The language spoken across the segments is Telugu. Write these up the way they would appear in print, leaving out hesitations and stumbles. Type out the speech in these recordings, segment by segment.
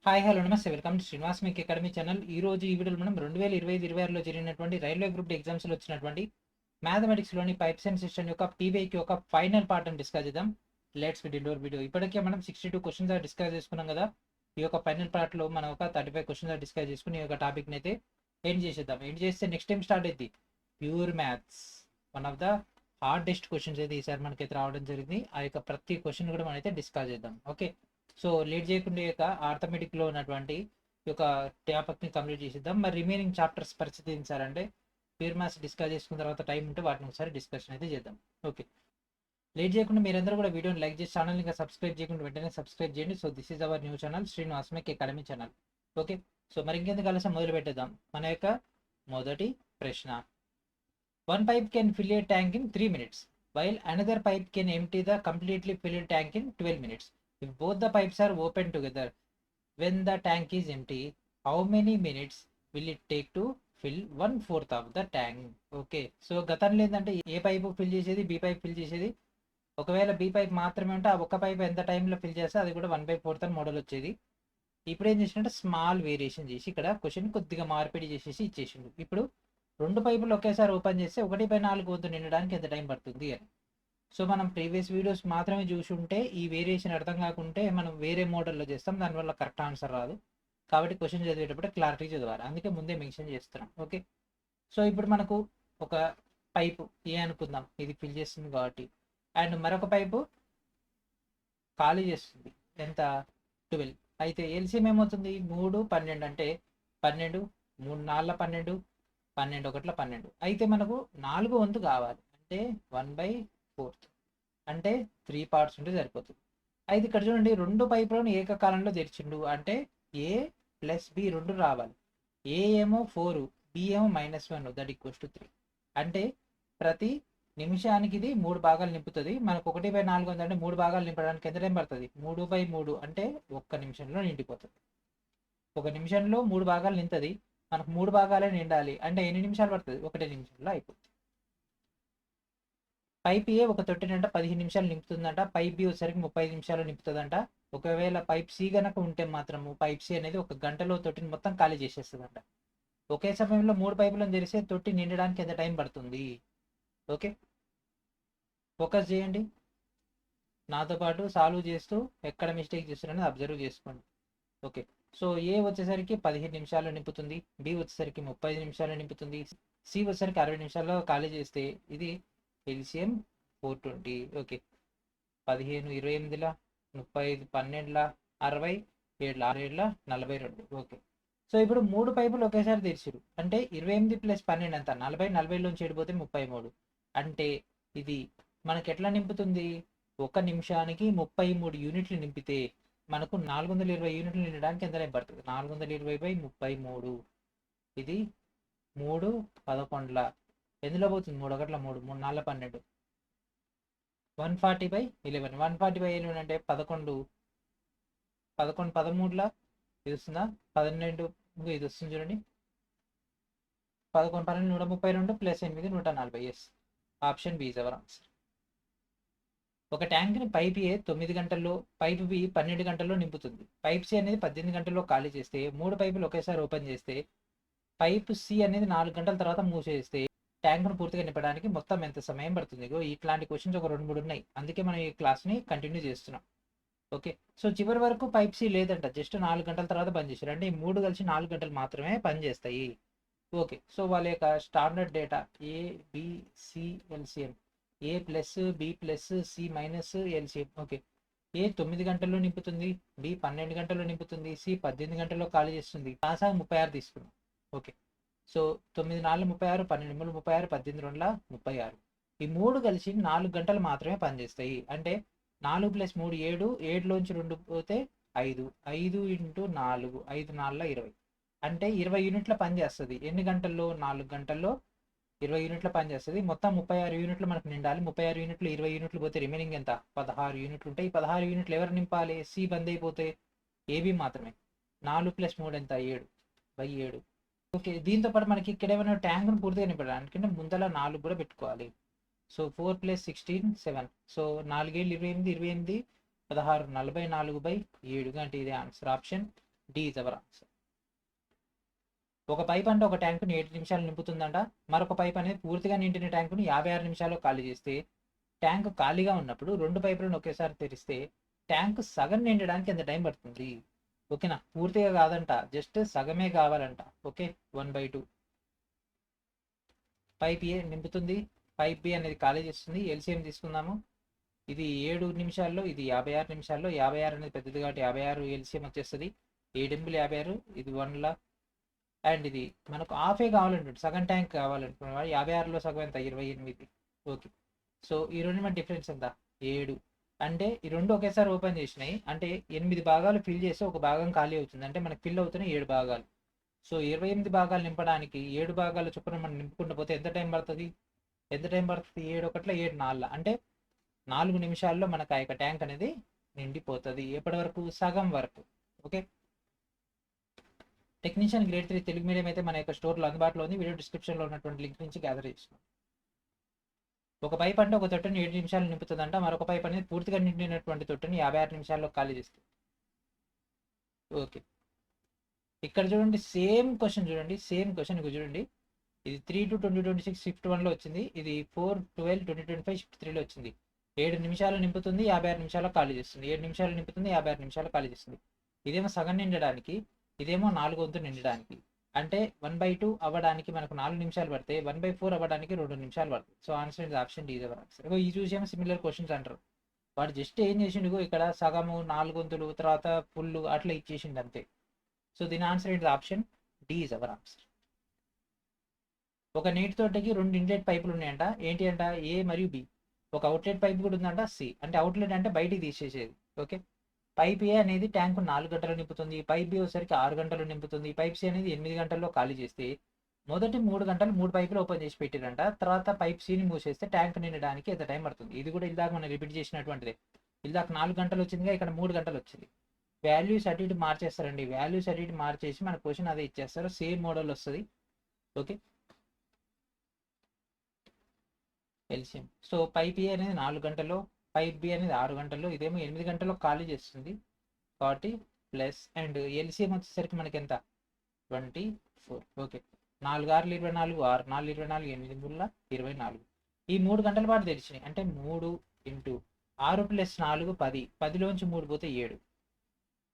హాయ్ హలో నమస్తే వెల్కమ్ టు శ్రీనివాస్ మీకు అకాడమీ ఛానల్. ఈ రోజు ఈ వీడియోలో మనం 2025-26లో జరిగినటువంటి రైల్వే గ్రూప్ ఎగ్జామ్స్లో వచ్చినటువంటి మ్యాథమెటిక్స్లోని పైప్స్ అండ్ సిస్టమ్ యొక్క పీవైకి ఒక ఫైనల్ పార్ట్ అని డిస్కస్ చేద్దాం. లెట్స్ వీడియో ఇప్పటికే మనం 62 క్వశ్చన్స్ డిస్కస్ చేసుకున్నాం కదా. ఈ యొక్క ఫైనల్ పార్ట్లో మనం ఒక 35 క్వశ్చన్స్ డిస్కస్ చేసుకుని ఈ యొక్క టాపిక్ని అయితే ఎండ్ చేసేద్దాం. ఎండ్ చేస్తే నెక్స్ట్ టైం స్టార్ట్ అయింది pure maths. One of the hardest questions అయితే ఈసారి మనకైతే రావడం జరిగింది. ఆ యొక్క ప్రతి క్వశ్చన్ కూడా మనం అయితే డిస్కస్ చేద్దాం. ఓకే, సో లేట్ చేయకుండా యొక్క ఆర్థమెటిక్లో ఉన్నటువంటి ఈ యొక్క టాపిక్ని కంప్లీట్ చేసేద్దాం. మరి రిమైనింగ్ చాప్టర్స్ పరిస్థితి ఏంటి సార్ అంటే ప్యూర్ మ్యాథ్స్ డిస్కస్ చేసుకున్న తర్వాత టైం ఉంటే వాటిని ఒకసారి డిస్కషన్ అయితే చేద్దాం. ఓకే, లేట్ చేయకుండా మీరందరూ కూడా వీడియోని లైక్ చేసి ఛానల్ ఇంకా సబ్స్క్రైబ్ చేయకుండా వెంటనే సబ్స్క్రైబ్ చేయండి. So this is our new channel Srinivas make academy channel. Okay, so మరి ఇంకెందుకు ఆలస్యం మొదలు పెట్టేద్దాం. మన యొక్క మొదటి ప్రశ్న, one pipe can fill A tank in 3 minutes while another pipe can empty the completely filled tank in 12 minutes. If both the pipes are open together when the tank is empty, how many minutes will it take to fill 1/4 of the tank? Okay, so గతంలో ఏంటంటే ఏ పైపు ఫిల్ చేసేది, బి పైప్ ఫిల్ చేసేది. ఒకవేళ బి పైప్ మాత్రమే ఉంటే ఆ ఒక్క పైప్ ఎంత టైంలో ఫిల్ చేస్తే అది కూడా 1/4 అని మోడల్ వచ్చేది. ఇప్పుడు ఏం చేసిందంటే స్మాల్ వేరియేషన్ చేసి ఇక్కడ క్వశ్చన్ కొద్దిగా మార్పిడి చేసేసి ఇచ్చేసిండు. ఇప్పుడు రెండు పైపులు ఒకేసారి ఓపెన్ చేస్తే 1/4 వంతు నిండడానికి ఎంత టైం పడుతుంది అని. సో మనం ప్రీవియస్ వీడియోస్ మాత్రమే చూసి ఉంటే ఈ వేరియేషన్ అర్థం కాకుంటే మనం వేరే మోడల్లో చేస్తాం, దానివల్ల కరెక్ట్ ఆన్సర్ రాదు. కాబట్టి క్వశ్చన్ చదివేటప్పుడు క్లారిటీ చదవాలి, అందుకే ముందే మెన్షన్ చేస్తున్నాం. ఓకే, సో ఇప్పుడు మనకు ఒక పైపు ఏ అనుకుందాం, ఇది ఫిల్ చేస్తుంది కాబట్టి, అండ్ మరొక పైపు ఖాళీ చేస్తుంది. ఎంత? 12. అయితే ఎల్సిఎం ఏమవుతుంది? 3, 12 అంటే 12, 3 4 12, 12 1 12. అయితే మనకు 4 వంతు కావాలి అంటే 1/4 అంటే 3 parts ఉంటే సరిపోతుంది. అయితే ఇక్కడ చూడండి, రెండు పైపులను ఏకకాలంలో తెరిచిండు అంటే ఏ ప్లస్ బి రెండు రావాలి. ఏ ఏమో 4, బి ఏమో -1, దట్ ఈక్వల్స్ టు 3. అంటే ప్రతి నిమిషానికి ఇది 3 భాగాలు నింపుతుంది. మనకు 1/4 ఉందంటే 3 భాగాలు నింపడానికి ఎంత టైం పడుతుంది? 3/3 అంటే 1 నిమిషంలో నిండిపోతుంది. 1 నిమిషంలో 3 భాగాలు నింపుతుంది. మనకు 3 భాగాలే నిండాలి అంటే ఎన్ని నిమిషాలు పడుతుంది? 1 నిమిషంలో అయిపోతుంది. పైప్ ఏ ఒక తొట్టినంట 15 నిమిషాలు నింపుతుందంట, పైప్ బి వచ్చేసరికి 35 నిమిషాలు నింపుతుందంట. ఒకవేళ పైప్ సి గనక ఉంటే మాత్రము పైప్ సి అనేది 1 గంటలో తొట్టిని మొత్తం ఖాళీ చేసేస్తుందంట. ఒకే సమయంలో 3 పైపులను తెరిస్తే తొట్టి నిండడానికి ఎంత టైం పడుతుంది? ఓకే, ఫోకస్ చేయండి, నాతో పాటు సాల్వ్ చేస్తూ ఎక్కడ మిస్టేక్ చేస్తున్నారని అబ్జర్వ్ చేసుకోండి. ఓకే, సో ఏ వచ్చేసరికి 15 నిమిషాలు నింపుతుంది, బి వచ్చేసరికి 35 నిమిషాలు నింపుతుంది, సి వచ్చేసరికి 60 నిమిషాల్లో ఖాళీ చేస్తే ఇది ఎల్సిఎం 420. ఓకే, 15 28 35 12 60 7 6 42. ఓకే, సో ఇప్పుడు 3 పైపులు ఒకేసారి తెరిచిరు అంటే 28 + 12 ఎంత? 40. 40లోంచి చెడిపోతే 33. అంటే ఇది మనకి ఎట్లా నింపుతుంది? 1 నిమిషానికి 33 యూనిట్లు నింపితే మనకు 420 యూనిట్లు నిండడానికి ఎంత టైం పడుతుంది? 420/33. ఇది 3 11 ఎందులో పోతుంది? 3 1 3 3 4 12. 140/11. 140/11 అంటే 11 11 13లా ఇది వస్తుందా? 12 ఇది వస్తుంది చూడండి. 11 12 132 + 8 140. Yes, option B is our answer. ఒక ట్యాంక్ని పైప్ ఏ 9 గంటల్లో, పైప్ బి 12 గంటల్లో నింపుతుంది. పైప్ సి అనేది 18 గంటల్లో ఖాళీ చేస్తే 3 పైపులు ఒకేసారి ఓపెన్ చేస్తే పైప్ సి అనేది 4 గంటల తర్వాత మూసేస్తే ట్యాంక్ను పూర్తిగా నింపడానికి మొత్తం ఎంత సమయం పడుతుంది? ఇట్లాంటి క్వశ్చన్స్ ఒక 2-3 ఉన్నాయి, అందుకే మనం ఈ క్లాస్ని కంటిన్యూ చేస్తున్నాం. ఓకే, సో చివరి వరకు పైప్ సి లేదంట, జస్ట్ 4 గంటల తర్వాత పని చేశారు అంటే ఈ 3 కలిసి 4 గంటలు మాత్రమే పనిచేస్తాయి. ఓకే, సో వాళ్ళ యొక్క standard data A B C LCM, A plus B plus C minus LCM. Okay, A 9 గంటల్లో నింపుతుంది, బి 12 గంటల్లో నింపుతుంది, సి 18 గంటల్లో ఖాళీ చేస్తుంది. కాసా 36 తీసుకున్నాం. Okay, so 9 4 36, 12 3 36, 18 2 36. ఈ 3 కలిసి 4 గంటలు మాత్రమే పనిచేస్తాయి. అంటే 4 + 3 7, 7లోంచి 2 పోతే 5, 5 × 4 5 4 20. అంటే 20 యూనిట్ల పని చేస్తుంది. ఎన్ని గంటల్లో? 4 గంటల్లో 20 యూనిట్ల పని చేస్తుంది. మొత్తం 36 యూనిట్లు మనకు నిండాలి. 36 యూనిట్లు 20 యూనిట్లు పోతే రిమైనింగ్ ఎంత? 16 యూనిట్లు ఉంటాయి. 16 యూనిట్లు ఎవరు నింపాలి? సి బంద్ అయిపోతే ఏబి మాత్రమే. 4 + 3 ఎంత? 7/7. ఓకే, దీంతో పాటు మనకి ఇక్కడ ఏమైనా ట్యాంక్ను పూర్తిగా నింపడానికి ముందల 4 కూడా పెట్టుకోవాలి. సో 4 + 16 7. సో 4 7 28 28 16 44/7 అంటే ఇదే answer, option D is our answer. ఒక పైప్ అంటే ఒక ట్యాంకుని 7 నిమిషాలు నింపుతుందంట. మరొక పైప్ అనేది పూర్తిగా నిండిన ట్యాంకుని 56 నిమిషాల్లో ఖాళీ చేస్తే, ట్యాంక్ ఖాళీగా ఉన్నప్పుడు 2 పైపులను ఒకేసారి తెరిస్తే ట్యాంక్ సగం నిండడానికి ఎంత టైం పడుతుంది? ఓకేనా, పూర్తిగా కాదంట, జస్ట్ సగమే కావాలంట. ఓకే, 1/2. పైప్ ఏ నింపుతుంది, పైప్ బి అనేది ఖాళీ చేస్తుంది. ఎల్సిఎం తీసుకుందాము. ఇది 7 నిమిషాల్లో, ఇది 56 నిమిషాల్లో. 56 అనేది పెద్దది కాబట్టి 56 ఎల్సిఎం వచ్చేస్తుంది. 7 × 56, ఇది 1 లా. అండ్ ఇది మనకు హాఫే కావాలంటుంది, సగం ట్యాంక్ కావాలంటున్నాడు. 56లో సగం ఎంత? 28. ఓకే, సో ఈ రెండు మన డిఫరెన్స్ ఎంత? 7. అంటే ఈ రెండు ఒకేసారి ఓపెన్ చేసినాయి అంటే 8 భాగాలు ఫిల్ చేస్తే ఒక భాగం ఖాళీ అవుతుంది. అంటే మనకు ఫిల్ అవుతున్నాయి 7 భాగాలు. సో 28 భాగాలు నింపడానికి 7 భాగాల చొప్పున మనం నింపుకుంటూ పోతే ఎంత టైం పడుతుంది? 7 1 7 4, అంటే 4 నిమిషాల్లో మనకు ఆ యొక్క ట్యాంక్ అనేది నిండిపోతుంది. ఎప్పటి వరకు? సగం వరకు. Okay, technician grade 3 Telugu medium అయితే మన యొక్క స్టోర్లో అందుబాటులో ఉంది. వీడియో డిస్క్రిప్షన్లో ఉన్నటువంటి లింక్ నుంచి గ్యాదర్ చేస్తున్నాం. ఒక పైప్ అంటే ఒక తొట్టెని 7 నిమిషాలు నింపుతుందంట. మరొక పైప్ అనేది పూర్తిగా నిండినటువంటి తొట్టెని 56 నిమిషాల్లో ఖాళీ చేస్తుంది. ఓకే, ఇక్కడ చూడండి సేమ్ క్వశ్చన్, సేమ్ క్వశ్చన్ చూడండి. ఇది 3/2/2026 షిఫ్ట్ 1లో వచ్చింది. ఇది 4/12/2025 షిఫ్ట్ 3లో వచ్చింది. 7 నిమిషాలు నింపుతుంది, 56 నిమిషాల్లో ఖాళీ చేస్తుంది. 7 నిమిషాలు నింపుతుంది, 56 నిమిషాలు ఖాళీ చేస్తుంది. ఇదేమో సగం నిండడానికి, ఇదేమో 4 వంతు నిండడానికి. అంటే 1/2 అవ్వడానికి మనకు 4 నిమిషాలు పడితే 1/4 అవ్వడానికి 2 నిమిషాలు పడుతుంది. So answer is option D. Answer. ఈ చూసేమో సిమిలర్ క్వశ్చన్స్ అంటారు. వాడు జస్ట్ ఏం చేసిండు, ఇక్కడ సగము 4 వంతులు తర్వాత ఫుల్ అట్లా ఇచ్చేసిండు అంతే. సో దీని answer is option D is our answer. ఒక నీటి తోటకి 2 ఇన్లెట్ పైపులు ఉన్నాయంట. ఏంటి అంట? ఏ మరియు బి. ఒక అవుట్లెట్ పైప్ కూడా ఉందంట, సి. అంటే అవుట్లెట్ అంటే బయటికి తీసేసేది. ఓకే, పైప్ ఏ అనేది ట్యాంకు 4 గంటలు నింపుతుంది. పైప్ బి వచ్చేసరికి 6 గంటలు నింపుతుంది. పైప్ సి అనేది 8 గంటల్లో ఖాళీ చేస్తే మొదటి 3 గంటలు 3 పైపులు ఓపెన్ చేసి పెట్టిరంట. తర్వాత పైప్ సిని మూసేస్తే ట్యాంక్ నిండడానికి ఎంత టైం పడుతుంది? ఇది కూడా ఇందాక మనం రిపీట్ చేసినటువంటిదే. ఇందాక 4 గంటలు వచ్చిందిగా, ఇక్కడ 3 గంటలు వచ్చింది. వాల్యూస్ అటు ఇటు మార్చేస్తారండి. వాల్యూస్ అటు ఇటు మార్చేసి మన క్వశ్చన్ అదే ఇచ్చేస్తారు. సేమ్ మోడల్ వస్తుంది. Okay, LCM. So pipe A అనేది 4 గంటల్లో, పైప్ బి అనేది 6 గంటల్లో, ఇదేమో 8 గంటల్లో ఖాళీ చేస్తుంది కాబట్టి ప్లస్. అండ్ ఎల్సిఎం వచ్చేసరికి మనకి ఎంత? 24. ఓకే, 4 6 24, 6 4 24, 8 3 24. ఈ 3 గంటల పాటు తెరిచినాయి. అంటే 3 × 6 + 4 10. 10లోంచి 3 పోతే 7,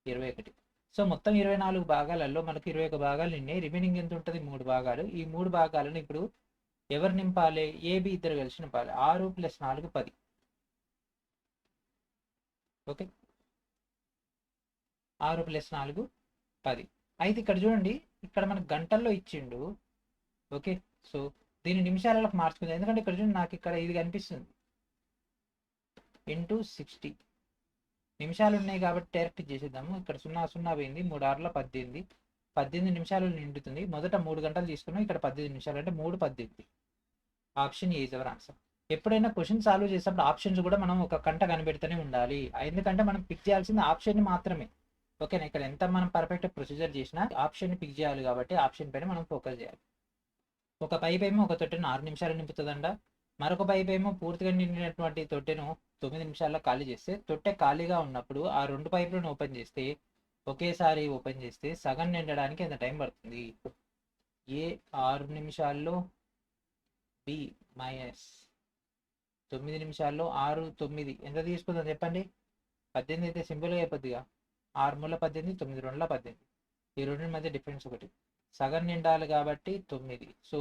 21. సో మొత్తం 24 భాగాలలో మనకు 21 భాగాలు నిన్నాయి. రిమైనింగ్ ఎంత ఉంటుంది? 3 భాగాలు. ఈ 3 భాగాలను ఇప్పుడు ఎవరు నింపాలి? ఏబి ఇద్దరు కలిసి నింపాలి. 6 + 4 10. ఓకే, 6 + 4 10. అయితే ఇక్కడ చూడండి, ఇక్కడ మనకు గంటల్లో ఇచ్చిండు. ఓకే, సో దీన్ని నిమిషాలకు మార్చుకుంది. ఎందుకంటే ఇక్కడ చూడండి, నాకు ఇక్కడ ఇది కనిపిస్తుంది × 60 నిమిషాలు ఉన్నాయి కాబట్టి డైరెక్ట్ చేసేద్దాము. ఇక్కడ 0 0 పోయింది. 3 6 18. 18 నిమిషాలు నిండుతుంది. మొదట 3 గంటలు తీసుకున్నాం, ఇక్కడ 18 నిమిషాలు, అంటే 3 18. Option A is our answer. ఎప్పుడైనా క్వశ్చన్ సాల్వ్ చేసేటప్పుడు ఆప్షన్స్ కూడా మనం ఒక కంట కనిపెడుతూనే ఉండాలి. ఎందుకంటే మనం పిక్ చేయాల్సింది ఆప్షన్ మాత్రమే. ఓకేనా, ఇక్కడ ఎంత మనం పర్ఫెక్ట్ ప్రొసీజర్ చేసినా ఆప్షన్ పిక్ చేయాలి కాబట్టి ఆప్షన్ పైన మనం ఫోకస్ చేయాలి. ఒక పైప్ ఏమో ఒక తొట్టెను 6 నిమిషాలు నింపుతుందంట. మరొక పైప్ ఏమో పూర్తిగా నిండినటువంటి తొట్టెను 9 నిమిషాల్లో ఖాళీ చేస్తే, తొట్టె ఖాళీగా ఉన్నప్పుడు ఆ 2 పైపులను ఓపెన్ చేస్తే, ఒకేసారి ఓపెన్ చేస్తే సగం నిండడానికి ఎంత టైం పడుతుంది? ఏ 6 నిమిషాల్లో, బి -9 నిమిషాల్లో. 6 9 ఎంత తీసుకుందాం చెప్పండి? 18 అయితే సింపుల్గా అయిపోద్దిగా. 6 3 18, 9 2 18. ఈ రెండింటి మధ్య డిఫరెన్స్ ఒకటి. సగం నిండాలి కాబట్టి 9. సో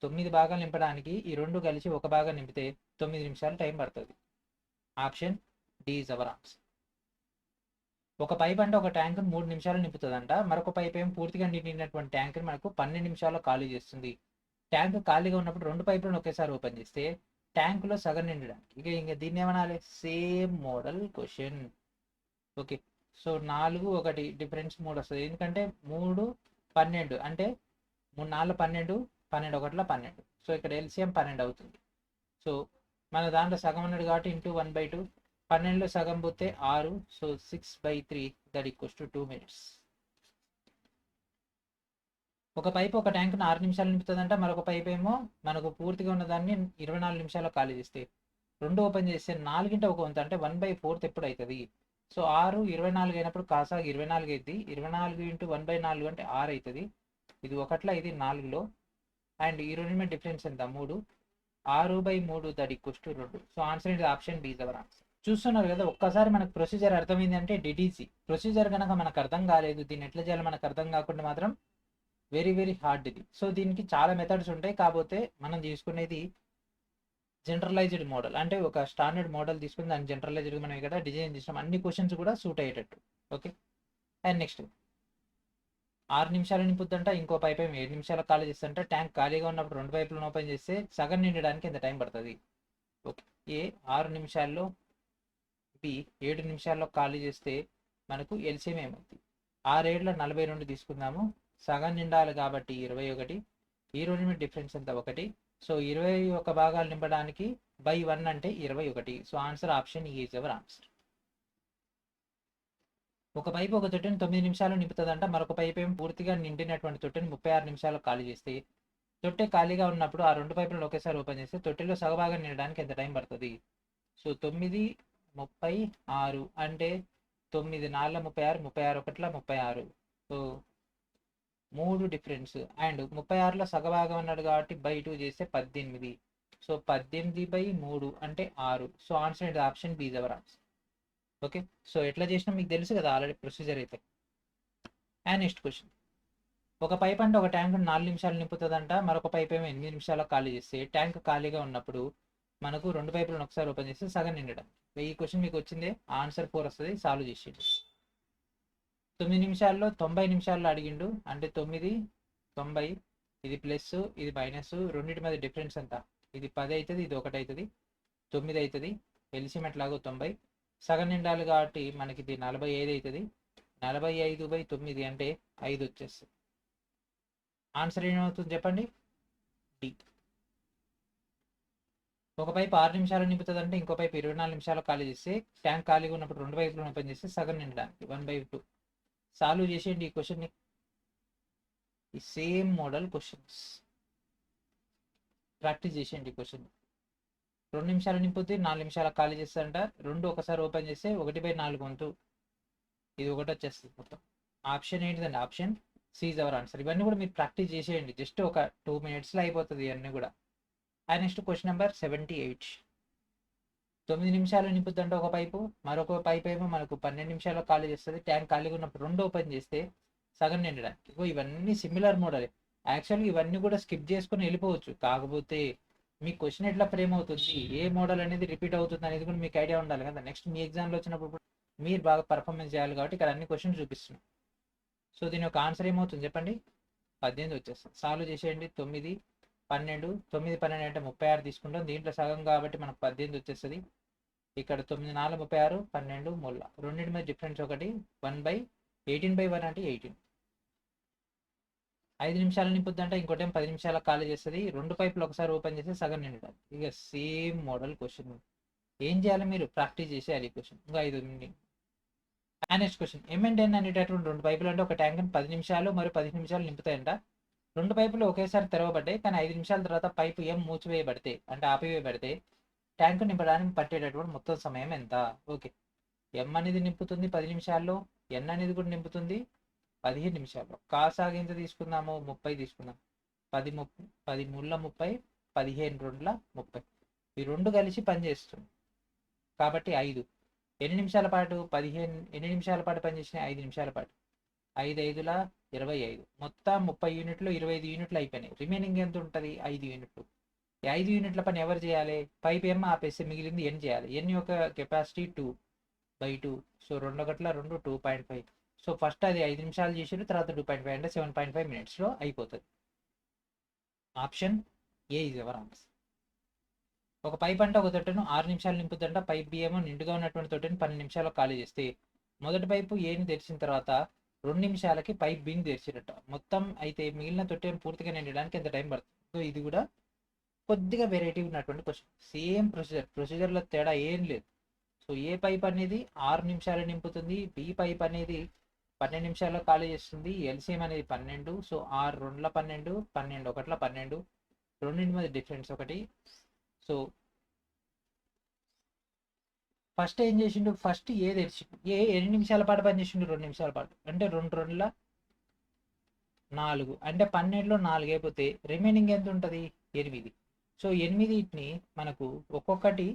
9 భాగాలు నింపడానికి ఈ రెండు కలిసి ఒక భాగం నింపితే 9 నిమిషాలు టైం పడుతుంది. Option D is our answer. ఒక పైప్ అంటే ఒక ట్యాంక్ 3 నిమిషాలు నింపుతుందంట. మరొక పైప్ ఏమో పూర్తిగా నిండినటువంటి ట్యాంక్ మనకు 12 నిమిషాల్లో ఖాళీ చేస్తుంది. ట్యాంక్ ఖాళీగా ఉన్నప్పుడు 2 పైపులను ఒకేసారి ఓపెన్ చేస్తే ట్యాంకులో సగం నిండడానికి. ఇంకా దీన్ని ఏమనాలి? Same model question. Okay, so 4 1 difference 3 వస్తుంది. ఎందుకంటే 3 12, అంటే 3 4 12, 12 1 12. సో ఇక్కడ ఎల్సిఎం 12 అవుతుంది. సో మన దాంట్లో సగం అన్నాడు కాబట్టి × 1/2. 12లో సగం పోతే 6. So 6/3, that equals to 2 minutes. ఒక పైపు ఒక ట్యాంక్ను 6 నిమిషాలు నింపుతుందంట. మరొక పైప్ ఏమో మనకు పూర్తిగా ఉన్నదాన్ని 24 నిమిషాల్లో ఖాళీ చేస్తే, 2 ఓపెన్ చేస్తే 4 1 వంతు, అంటే 1/4 ఎప్పుడు అవుతుంది? సో 6 24 అయినప్పుడు కాసాగు 24 అయింది. 24 ఇంటూ 1/4 అంటే 6 అవుతుంది. ఇది 1లో ఇది 4లో. అండ్ ఈ రెండు మీద డిఫరెన్స్ ఎంత 3. 6/3 that equals to 2. So answer ఇది option B is our answer. చూస్తున్నారు కదా, ఒక్కసారి మనకు ప్రొసీజర్ అర్థమైంది అంటే డిడిసి. ప్రొసీజర్ కనుక మనకు అర్థం కాలేదు, దీన్ని ఎట్లా చేయాలో మనకు అర్థం కాకుండా మాత్రం వెరీ వెరీ హార్డ్ ఇది. సో దీనికి చాలా మెథడ్స్ ఉంటాయి, కాకపోతే మనం తీసుకునేది జనరలైజ్డ్ మోడల్. అంటే ఒక స్టాండర్డ్ మోడల్ తీసుకుని దాన్ని జనరలైజ్డ్ మనం ఇక్కడ డిజైన్ చేసినాం, అన్ని క్వశ్చన్స్ కూడా సూట్ అయ్యేటట్టు. ఓకే. అండ్ నెక్స్ట్ 6 నిమిషాలు నింపుద్దంట, ఇంకో పైప్ 7 నిమిషాలు ఖాళీ చేస్తుంట. ట్యాంక్ ఖాళీగా ఉన్నప్పుడు రెండు పైపులను ఓపెన్ చేస్తే సగం నిండడానికి ఎంత టైం పడుతుంది? ఓకే. ఏ 6 నిమిషాల్లో, బి 7 నిమిషాల్లో ఖాళీ చేస్తే మనకు ఎల్సిఎం ఏమవుతుంది? 6 7 42 తీసుకుందాము. సగం నిండాలి కాబట్టి 21. ఈ రెండు మీద డిఫరెన్స్ ఎంత? 1. సో 21 భాగాలు నింపడానికి బై 1 అంటే 21. So answer option is our answer. ఒక పైపు ఒక తొట్టెని 9 నిమిషాలు నింపుతుందంట, మరొక పైపు ఏమి పూర్తిగా నిండినటువంటి తొట్టెని 36 నిమిషాలు ఖాళీ చేస్తే తొట్టె ఖాళీగా ఉన్నప్పుడు ఆ రెండు పైపులను ఒకేసారి ఓపెన్ చేస్తే తొట్టెలో సగభాగం నిండడానికి ఎంత టైం పడుతుంది? సో 9 36 అంటే 9 4 36, 36 1 36. So 3 difference. అండ్ 36లో సగభాగం అన్నాడు కాబట్టి బై 2 చేస్తే 18. సో 18/3 అంటే 6. సో ఆన్సర్ ఇది option B is our answer. Okay. So ఎట్లా చేసినా మీకు తెలుసు కదా ఆల్రెడీ ప్రొసీజర్ అయితే. అండ్ నెక్స్ట్ క్వశ్చన్, ఒక పైప్ అంటే ఒక ట్యాంక్ 4 నిమిషాలు నింపుతుందంట, మరొక పైప్ ఏమో 8 నిమిషాల్లో ఖాళీ చేస్తే ట్యాంక్ ఖాళీగా ఉన్నప్పుడు మనకు రెండు పైపులను ఒకసారి ఓపెన్ చేస్తే సగం నిండడం. ఈ క్వశ్చన్ మీకు వచ్చిందే, ఆన్సర్ 4 వస్తుంది. సాల్వ్ చేసేయండి. 9 నిమిషాల్లో 90 నిమిషాల్లో అడిగిండు అంటే 9 90, ఇది ప్లస్ ఇది మైనస్, రెండింటి మీద డిఫరెన్స్ ఎంత? ఇది 10 అవుతుంది, ఇది 1 అవుతుంది, 9 అవుతుంది. ఎల్సిఎం ఎట్లాగో 90, సగం నిండాలి కాబట్టి మనకి ఇది 45 అవుతుంది. 45/9 అంటే 5 వచ్చేస్తుంది. ఆన్సర్ ఏమవుతుంది చెప్పండి? డి. ఒక పైపు 6 నిమిషాలు నింపుతుంది అంటే ఇంకో పైపు 24 నిమిషాలు ఖాళీ చేస్తే ట్యాంక్ ఖాళీగా ఉన్నప్పుడు రెండు పైపులను ఓపెన్ చేస్తే సగం నిండడానికి 1/2. సాల్వ్ చేసేయండి ఈ క్వశ్చన్ని. ఈ సేమ్ మోడల్ క్వశ్చన్స్ ప్రాక్టీస్ చేసేయండి ఈ క్వశ్చన్. 2 నిమిషాలు నింపుద్ది, 4 నిమిషాలు ఖాళీ చేస్తారంట, రెండు ఒకసారి ఓపెన్ చేస్తే 1/4 వంతు ఇది 1 వచ్చేస్తుంది మొత్తం. ఆప్షన్ ఏంటిదండి? Option C is our answer. ఇవన్నీ కూడా మీరు ప్రాక్టీస్ చేసేయండి, జస్ట్ ఒక 2 minutesలో అయిపోతుంది ఇవన్నీ కూడా. And next question number 78. 9 నిమిషాలు నింపుద్దంటే ఒక పైపు, మరొక పైపు ఏమో మనకు 12 నిమిషాల్లో ఖాళీ చేస్తుంది. ట్యాంక్ ఖాళీగా ఉన్నప్పుడు రెండు ఓపెన్ చేస్తే సగం నిండడానికి. ఇవన్నీ సిమిలర్ మోడల్. యాక్చువల్గా ఇవన్నీ కూడా స్కిప్ చేసుకుని వెళ్ళిపోవచ్చు, కాకపోతే మీ క్వశ్చన్ ఎట్లా ఫ్రేమ్ అవుతుంది, ఏ మోడల్ అనేది రిపీట్ అవుతుంది అనేది కూడా మీకు ఐడియా ఉండాలి కదా. నెక్స్ట్ మీ ఎగ్జామ్లో వచ్చినప్పుడు మీరు బాగా పర్ఫార్మెన్స్ చేయాలి కాబట్టి ఇక్కడ అన్ని క్వశ్చన్స్ చూపిస్తున్నాం. సో దీని యొక్క ఆన్సర్ ఏమవుతుంది చెప్పండి? 18 వచ్చేస్తుంది. సాల్వ్ చేసేయండి. 9 12, 9 12 అంటే 36 తీసుకుంటాం, దీంట్లో సగం కాబట్టి మనకు 18 వచ్చేస్తుంది. ఇక్కడ 9 4 36, 12 మూల, రెండింటి మీద డిఫరెన్స్ 1, 1/18/1 అంటే 18. 5 నిమిషాలు నింపుద్ది అంటే ఇంకోటి 10 నిమిషాల ఖాళీ చేస్తుంది, రెండు పైపులు ఒకసారి ఓపెన్ చేసి సగం నిండడానికి. ఇక సేమ్ మోడల్ క్వశ్చన్. ఏం చేయాలి? మీరు ప్రాక్టీస్ చేసేయాలి ఈ క్వశ్చన్. ఇంకా 5 నిమిషాలు. నెక్స్ట్ క్వశ్చన్, M&N అనేటటువంటి రెండు పైపులు అంటే ఒక ట్యాంక్ 10 నిమిషాలు మరియు 15 నిమిషాలు నింపుతాయంట. రెండు పైపులు ఒకేసారి తెరవబడ్డాయి, కానీ 5 నిమిషాల తర్వాత పైపు M మూసివేయబడితే అంటే ఆపివేయబడితే ట్యాంక్ నింపడానికి పట్టేటటువంటి మొత్తం సమయం ఎంత? ఓకే. M అనేది నింపుతుంది 10 నిమిషాల్లో, N అనేది కూడా నింపుతుంది 15 నిమిషాల్లో. కాసాగు ఎంత తీసుకుందాము? 30 తీసుకుందాం. 10 3 30, 15 2 30. ఈ రెండు కలిసి పనిచేస్తుంది కాబట్టి 5. ఎన్ని నిమిషాల పాటు? 15. ఎన్ని నిమిషాల పాటు పనిచేసినాయి? 5 నిమిషాల పాటు. 5 5 25. మొత్తం 30 యూనిట్లు 25 యూనిట్లు అయిపోయినాయి. రిమైనింగ్ ఎంత ఉంటుంది? 5 యూనిట్లు. ఈ 5 యూనిట్ల పని ఎవరు చేయాలి? పైప్ M ఆపేస్తే మిగిలింది N చేయాలి. N యొక్క కెపాసిటీ 2/2. సో 2 1 2 2.5. సో ఫస్ట్ అది 5 నిమిషాలు చేసారు, తర్వాత 2.5 అంటే 7.5 minutesలో అయిపోతుంది. Option A is our answer. ఒక పైప్ అంటే ఒక తొట్టెను 6 నిమిషాలు నింపుతుందంట, పైప్ బి ఏమో నిండుగా ఉన్నటువంటి తొట్టెని 12 నిమిషాల్లో ఖాళీ చేస్తే మొదటి పైపు ఏని తెరిచిన తర్వాత 2 నిమిషాలకి పైప్ బిని తెరిచినట్ట. మొత్తం అయితే మిగిలిన తొట్టెను పూర్తిగా నిండడానికి ఎంత టైం పడుతుంది? సో ఇది కూడా కొద్దిగా వెరైటీ ఉన్నటువంటి క్వశ్చన్. సేమ్ ప్రొసీజర్లో తేడా ఏం లేదు. సో ఏ పైప్ అనేది 6 నిమిషాలు నింపుతుంది, బి పైప్ అనేది 12 నిమిషాల్లో ఖాళీ చేస్తుంది, ఎల్సిఎం అనేది 12. సో 6 2 12, 12 1 12, రెండింటి మీద డిఫరెన్స్ 1. సో ఫస్ట్ ఏం చేసిండు, ఫస్ట్ ఏ తెరిచిండు, ఎన్ని నిమిషాల పాటు పని చేసిండు, 2 నిమిషాల పాటు, అంటే 2 4 అంటే 12లో 4 అయిపోతే రిమైనింగ్ ఎంత ఉంటుంది, 8. సో 8ని మనకు ఒక్కొక్కటి,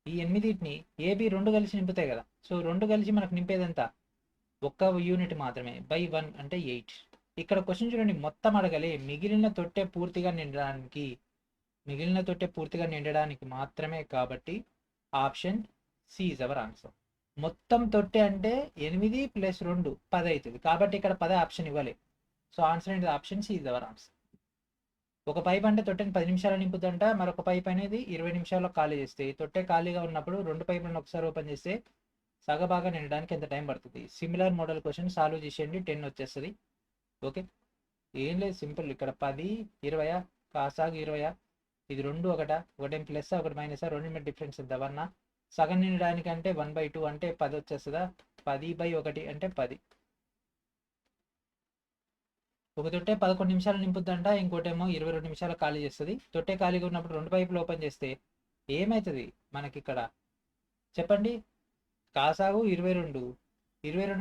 ఈ 8ని ఏబి 2 కలిసి నింపుతాయి కదా. సో 2 కలిసి మనకు నింపేది ఎంత, ఒక్క యూనిట్ మాత్రమే, బై 1 అంటే 8. ఇక్కడ క్వశ్చన్ చూడండి, మొత్తం అడగలే, మిగిలిన తొట్టె పూర్తిగా నిండడానికి మాత్రమే, కాబట్టి option C is our answer. మొత్తం తొట్టె అంటే 8 + 2 10 అవుతుంది, కాబట్టి ఇక్కడ 10 ఆప్షన్ ఇవ్వలే. సో ఆన్సర్ ఏంటి, option C is our answer. ఒక పైప్ అంటే తొట్టెని 10 నిమిషాలు నింపుతుంట, మరొక పైప్ అనేది 20 నిమిషాల్లో ఖాళీ చేస్తే, తొట్టె ఖాళీగా ఉన్నప్పుడు 2 పైపులను ఒకసారి ఓపెన్ చేస్తే సగభాగా నిండడానికి ఎంత టైం పడుతుంది. సిమిలర్ మోడల్ క్వశ్చన్ సాల్వ్ చేసేయండి, 10 వచ్చేస్తుంది. ఓకే, ఏం లేదు, సింపుల్. ఇక్కడ 10 20 కాసాగు 20, ఇది 2 ఒకటి ప్లస్ ఒకటి మైనస్, 2 మీద డిఫరెన్స్ ఎంత, 1. సగం నిండడానికి అంటే 1/2 అంటే 10 వచ్చేస్తుందా, 10/1 అంటే 10. ఒక తొట్టె 11 నిమిషాలు నింపుద్దంట, ఇంకోటేమో 22 నిమిషాలు ఖాళీ చేస్తుంది. తొట్టె ఖాళీగా ఉన్నప్పుడు 2 పైపులు ఓపెన్ చేస్తే ఏమవుతుంది మనకి ఇక్కడ చెప్పండి. కాసాగు 22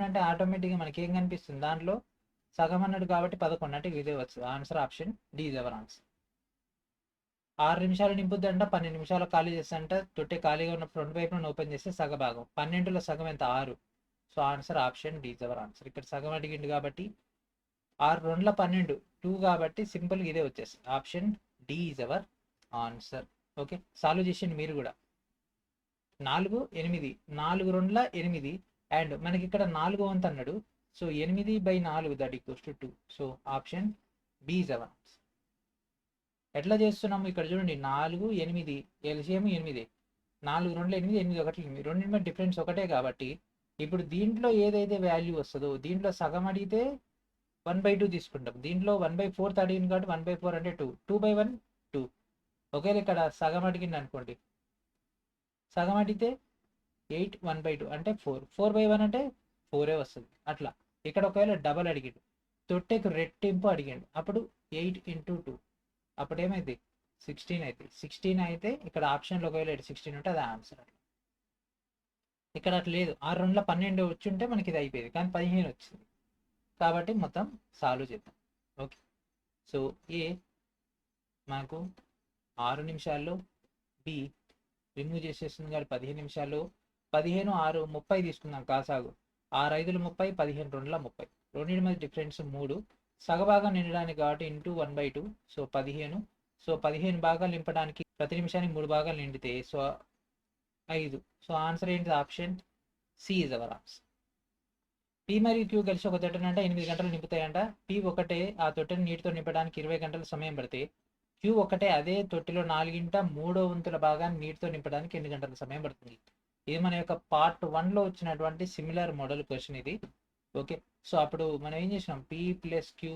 అంటే ఆటోమేటిక్గా మనకి ఏం కనిపిస్తుంది, దాంట్లో సగం అన్నాడు కాబట్టి 11 అంటే ఇదే వస్తుంది. Answer option D is our answer. 6 నిమిషాలు నింపుద్దంట, 12 నిమిషాలు ఖాళీ చేస్తంట. తొట్టె ఖాళీగా ఉన్నప్పుడు 2 పైపులను ఓపెన్ చేస్తే సగభాగం, 12లో సగం ఎంత, 6. So answer option D is our answer. ఇక్కడ సగం అడిగిండు కాబట్టి 6 2 12 2 కాబట్టి సింపుల్గా ఇదే వచ్చేస్తుంది. Option D is our answer. Okay, solve చేసేయండి మీరు కూడా. 4 8 4 2 8 అండ్ మనకి ఇక్కడ 4 వంతు అన్నాడు. So 8/4 that equals to 2. So option B is our answer. ఎట్లా చేస్తున్నాము ఇక్కడ చూడండి, 4 8 ఎల్సిఎం 8, 4 2 8 8 1 8, రెండింటి మీద డిఫరెన్స్ ఒకటే కాబట్టి ఇప్పుడు దీంట్లో ఏదైతే వాల్యూ వస్తుందో దీంట్లో సగం అడిగితే 1/2 తీసుకుంటాం. దీంట్లో 1/4 అడిగింది కాబట్టి 1/4 అంటే 2, 2/1 2. ఒకవేళ ఇక్కడ సగం అడిగింది అనుకోండి, సగం అడిగితే 8 1/2 అంటే 4, 4/1 అంటే 4 వస్తుంది. అట్లా ఇక్కడ ఒకవేళ డబల్ అడిగిండు, తొట్టెకు రెట్టింపు అడిగిండు, అప్పుడు 8 × 2 అప్పుడు ఏమైంది 16 అయితే 16 అయితే ఇక్కడ ఆప్షన్లో ఒకవేళ 16 ఉంటే అది ఆన్సర్. అట్లా ఇక్కడ అట్లా లేదు, 6 2 12 వచ్చి ఉంటే మనకి ఇది అయిపోయేది, కానీ 15 వచ్చింది కాబట్టి మొత్తం సాల్వ్ చేద్దాం. ఓకే, సో ఏ మనకు 6 నిమిషాల్లో, బి రిమూవ్ చేసేస్తుంది కాబట్టి 15 నిమిషాల్లో, 15 6 30 తీసుకుందాం కాసాగు, 6 5 30, 15 2 30, రెండింటి మధ్య డిఫరెన్స్ 3, సగభాగం నిండడానికి కాబట్టి ఇంటూ 1/2, సో 15. సో 15 భాగాలు నింపడానికి ప్రతి నిమిషానికి 3 భాగాలు నిండితే సో 5. సో ఆన్సర్ ఏంటి, option C is our answer. P మరియు క్యూ కలిసి ఒక తొట్టెను అంటే 8 గంటలు నింపుతాయంట. పి ఒకటే ఆ తొట్టెను నీటితో నింపడానికి 20 గంటల సమయం పడితే క్యూ ఒకటే అదే తొట్టిలో 4/3 భాగాన్ని నీటితో నింపడానికి ఎన్ని గంటల సమయం పడుతుంది. ఇది మన యొక్క పార్ట్ 1లో వచ్చినటువంటి సిమిలర్ మోడల్ క్వశ్చన్ ఇది. ఓకే, సో అప్పుడు మనం ఏం చేసినాం, పి ప్లస్ క్యూ,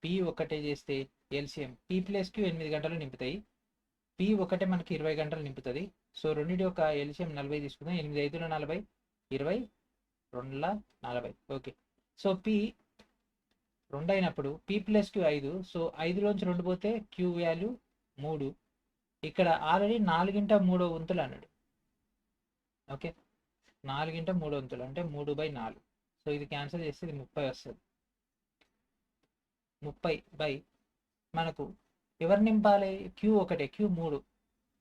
పి ఒకటే చేస్తే ఎల్సిఎం పి ప్లస్ క్యూ 8 గంటలు నింపుతాయి, పి ఒకటే మనకి 20 గంటలు నింపుతుంది. సో రెండింటి యొక్క ఎల్సిఎం 40 తీసుకుందాం, 8 5 40, 20 2 40. ఓకే, సో పి 2 అయినప్పుడు పి ప్లస్ క్యూ 5, సో 5లోంచి 2 పోతే క్యూ వాల్యూ 3. ఇక్కడ ఆల్రెడీ 4/3 వంతులు అన్నాడు. ఓకే, 4/3 వంతులు అంటే 3/4. సో ఇది క్యాన్సిల్ చేస్తే ఇది 30 వస్తుంది. 30 మనకు ఎవరు నింపాలి, క్యూ ఒకటే, Q 3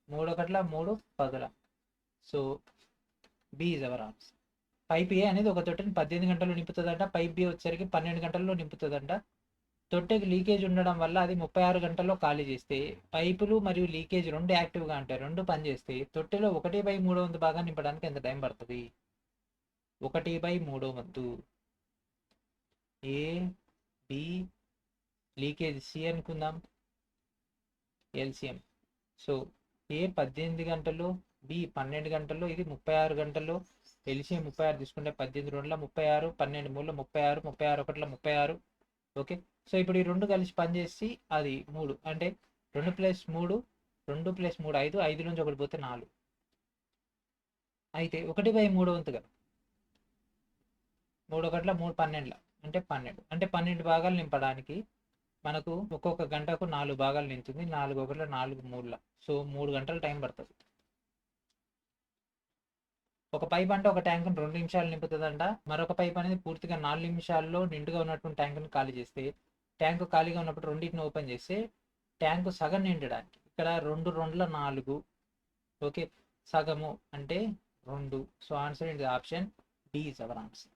1 3 10. So B is our answer. Pipe A అనేది ఒక తొట్టెని 18 గంటల్లో నింపుతుందంట, పైప్ బి వచ్చేసరికి 12 గంటల్లో నింపుతుందంట. తొట్టెకి లీకేజ్ ఉండడం వల్ల అది 36 గంటల్లో ఖాళీ చేస్తే, పైపులు మరియు లీకేజ్ 2 యాక్టివ్గా ఉంటాయి, 2 పనిచేస్తే తొట్టెలో 1/3 భాగం నింపడానికి ఎంత టైం పడుతుంది, 1/3. ఏ బి లీకేజ్ సి అనుకుందాం, ఎల్సిఎం. సో ఏ 18 గంటల్లో, బి 12 గంటల్లో, ఇది 36 గంటల్లో. ఎల్సిఎం 36 తీసుకుంటే 18 2 36, 12 3 36, 36 1 36. ఓకే, సో ఇప్పుడు ఈ 2 కలిసి పనిచేసి అది 3 అంటే 2 + 3 2 + 3 5, 5 నుంచి 1 పోతే 4. అయితే 1/3 వంతుగా 3 1 3 12 అంటే 12 అంటే 12 భాగాలు నింపడానికి మనకు ఒక్కొక్క గంటకు 4 భాగాలు నింపుతుంది, 4 1 4 3. సో 3 గంటల టైం పడుతుంది. ఒక పైప్ అంటే ఒక ట్యాంకును 2 నిమిషాలు నింపుతుందంట. మరొక పైప్ అనేది పూర్తిగా 4 నిమిషాల్లో నిండుగా ఉన్నటువంటి ట్యాంకును ఖాళీ చేస్తే, ట్యాంకు ఖాళీగా ఉన్నప్పుడు రెండింటిని ఓపెన్ చేస్తే ట్యాంకు సగం నిండడానికి. ఇక్కడ 2 2 4. ఓకే, సగము అంటే 2. So answer in the option D is our answer.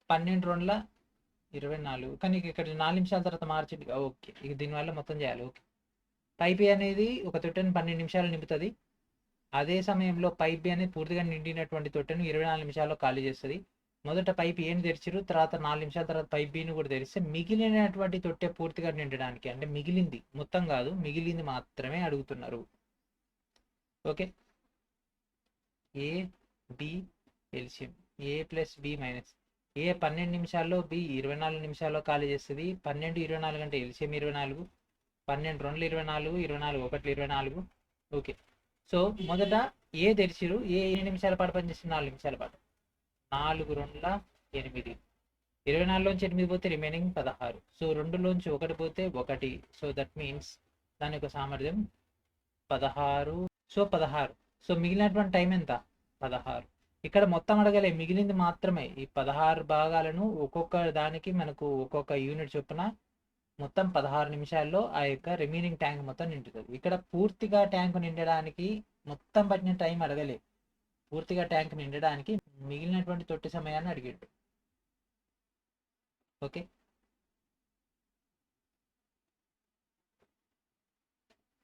12 2 24. కానీ ఇక్కడ 4 నిమిషాల తర్వాత మార్చి. ఓకే, ఇక దీనివల్ల మొత్తం చేయాలి. ఓకే, పైప్ ఏ అనేది ఒక తొట్టెను 12 నిమిషాలు నింపుతుంది. అదే సమయంలో పైప్ బి అనేది పూర్తిగా నిండినటువంటి తొట్టెను 24 నిమిషాల్లో ఖాళీ చేస్తుంది. మొదట పైప్ ఏని తెరిచిరు, తర్వాత 4 నిమిషాల తర్వాత పైప్ బిని కూడా తెరిస్తే మిగిలినటువంటి తొట్టె పూర్తిగా నిండడానికి, అంటే మిగిలింది మొత్తం కాదు, మిగిలింది మాత్రమే అడుగుతున్నారు. Okay, A B LCM A plus B minus A 12 నిమిషాల్లో, బి 24 నిమిషాల్లో ఖాళీ చేస్తుంది. 12 24 అంటే ఎల్సిఎం 24, 12 2 24, 24 1 24. ఓకే, సో మొదట ఏ తెరిచిరు, ఏ ఎన్ని నిమిషాల పాటు పనిచేస్తుంది, 4 నిమిషాల పాటు. 4 2 8. 24లోంచి 8 పోతే రిమైనింగ్ 16. సో 2లోంచి 1 పోతే 1. సో దట్ మీన్స్ దాని యొక్క సామర్థ్యం 16. సో 16. సో మిగిలినటువంటి టైం ఎంత, 16. ఇక్కడ మొత్తం అడగలే, మిగిలింది మాత్రమే. ఈ 16 భాగాలను ఒక్కొక్క దానికి మనకు ఒక్కొక్క యూనిట్ చొప్పున మొత్తం 16 నిమిషాల్లో ఆ యొక్క రిమైనింగ్ ట్యాంక్ మొత్తం నిండుతుంది. ఇక్కడ పూర్తిగా ట్యాంక్ నిండడానికి మొత్తం పట్టిన టైం అడగలే, పూర్తిగా ట్యాంక్ నిండడానికి మిగిలినటువంటి తొట్టి సమయాన్ని అడిగాడు. ఓకే,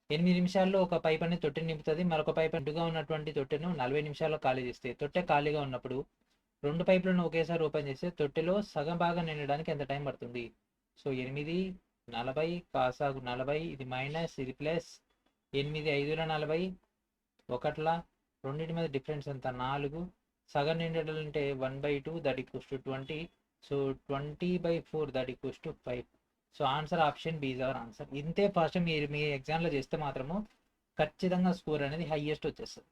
8 నిమిషాల్లో ఒక పైప్ అనేది తొట్టెని నింపుతుంది. మరొక పైప్ అడ్డుగా ఉన్నటువంటి తొట్టెను 40 నిమిషాల్లో ఖాళీ చేస్తే, తొట్టె ఖాళీగా ఉన్నప్పుడు 2 పైపులను ఒకేసారి ఓపెన్ చేస్తే తొట్టెలో సగం భాగం నిండడానికి ఎంత టైం పడుతుంది. సో 8 40 కాసాగు 40, ఇది మైనస్, ఇది ప్లస్. 8 5 40, 1 రెండింటి మీద డిఫరెన్స్ ఎంత, 4. సగం నిండాలంటే 1/2 that equals to 20. So 20/4 that equals to 5. So answer option B is our answer. ఇంతే ఫస్ట్ మీరు మీ ఎగ్జామ్లో చేస్తే మాత్రము ఖచ్చితంగా స్కోర్ అనేది హైయెస్ట్ వచ్చేస్తుంది.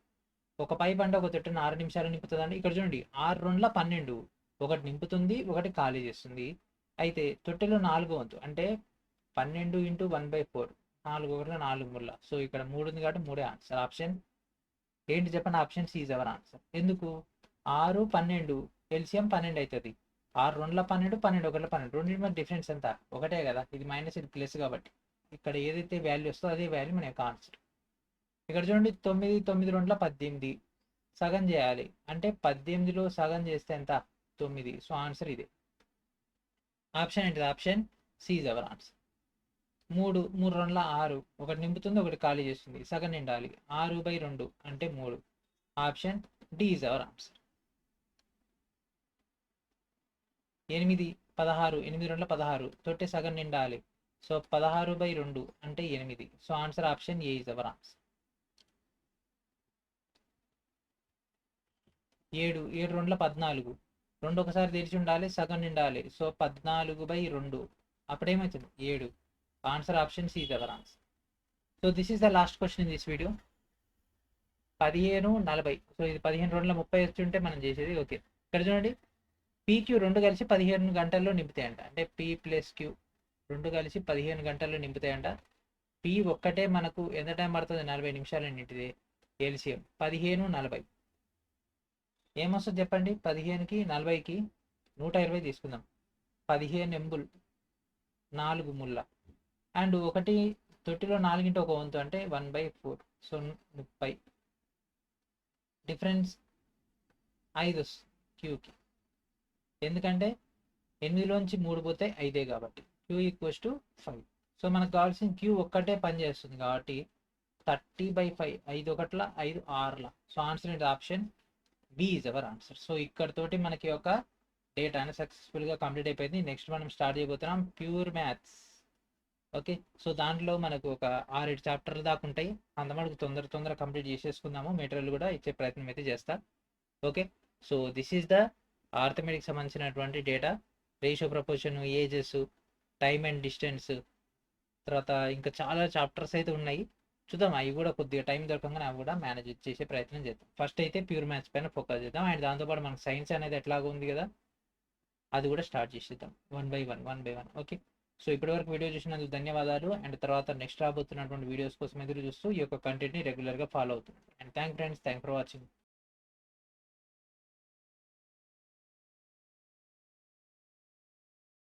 ఒక పైప్ అంటే ఒక తొట్టెను 6 నిమిషాలు నింపుతుందండి. ఇక్కడ చూడండి 6 2 12, ఒకటి నింపుతుంది, ఒకటి ఖాళీ చేస్తుంది. అయితే తొట్టెలో 4 వంతు అంటే 12 × 1/4, 4 1 4 3. సో ఇక్కడ 3 ఉంది కాబట్టి 3 ఆన్సర్. ఆప్షన్ ఏంటి చెప్పండి, option C is our answer. ఎందుకు, 6 12 ఎల్సిఎం 12 అవుతుంది. 6 2 12, 12 1 12, రెండింటి మీద డిఫరెన్స్ ఎంత, ఒకటే కదా. ఇది మైనస్, ఇది ప్లస్ కాబట్టి ఇక్కడ ఏదైతే వాల్యూ వస్తుందో అదే వాల్యూ మన యొక్క ఆన్సర్. ఇక్కడ చూడండి 9 9 2 18, సగం చేయాలి అంటే 18లో సగం చేస్తే ఎంత, 9. సో ఆన్సర్ ఇదే. ఆప్షన్ ఏంటిది, option C is our answer. 3 3 2 6, ఒకటి నింపుతుంది, ఒకటి ఖాళీ చేస్తుంది, సగం నిండాలి. 6/2 అంటే 3. Option D is our answer. 8 16, 8 2 16, తొట్టె సగం నిండాలి. సో 16/2 అంటే 8. So answer option A is our answer. 7 7 2 14, 2 ఒకసారి తెరిచి ఉండాలి, సగం నిండాలి. సో 14/2 అప్పుడేమవుతుంది 7. Answer option C is our answer. So this is the last question in this video. 15 40. So ఇది 15 2 30 వచ్చి మనం చేసేది. ఓకే, ఇక్కడ చూడండి పీక్యూ 2 కలిసి 15 గంటల్లో నింపుతాయంట. అంటే పీ ప్లస్ క్యూ 2 కలిసి 15 గంటల్లో నింపుతాయంట. పీ ఒక్కటే మనకు ఎంత టైం పడుతుంది, 40 నిమిషాలు నింటిది. ఎల్సిఎం 15 40 ఏమొస్తుంది చెప్పండి, 15కి 40కి 120 తీసుకుందాం. 15 ఎంబుల్ 4 ముళ్ళ అండ్ ఒకటి తొట్టిలో 4 × 1 వంతు అంటే 1/4. సో 30. డిఫరెన్స్ 5 క్యూకి, ఎందుకంటే 8లోంచి 3 పోతే 5 కాబట్టి క్యూ ఈక్వల్స్ టు 5. సో మనకు కావాల్సిన క్యూ ఒక్కటే పని చేస్తుంది కాబట్టి 30/5, 5 1 5 6. సో ఆన్సర్ ఏంటి, option B is our answer. So ఇక్కడతోటి మనకి ఒక డేట్ అనేది సక్సెస్ఫుల్గా కంప్లీట్ అయిపోయింది. నెక్స్ట్ మనం స్టార్ట్ చేయబోతున్నాం ప్యూర్ మ్యాథ్స్. ఓకే, సో దాంట్లో మనకు ఒక 6-7 చాప్టర్లు దాకా ఉంటాయి. అంత మనకు తొందర కంప్లీట్ చేసేసుకుందాము. మెటీరియల్ కూడా ఇచ్చే ప్రయత్నం అయితే చేస్తా. Okay, so this is the arithmetic సంబంధించినటువంటి data, ratio, proportion, ages, time and distance, తర్వాత ఇంకా చాలా చాప్టర్స్ అయితే ఉన్నాయి. చూద్దాం, అవి కూడా కొద్దిగా టైం దొరకంగానే అవి కూడా మేనేజ్ చేసే ప్రయత్నం చేద్దాం. ఫస్ట్ అయితే ప్యూర్ మ్యాథ్స్ పైన ఫోకస్ చేద్దాం. అండ్ దాంతోపాటు మనకు సైన్స్ అనేది ఎట్లాగో ఉంది కదా, అది కూడా స్టార్ట్ చేసేద్దాం 1 by 1. ఓకే, సో ఇప్పటివరకు వీడియో చూసినందుకు ధన్యవాదాలు. అండ్ తర్వాత నెక్స్ట్ రాబోతున్నటువంటి వీడియోస్ కోసం ఎదురు చూస్తూ ఈ యొక్క కంటెంట్ని రెగ్యులర్గా ఫాలో అవుతుంది. And thank friends, thank for watching.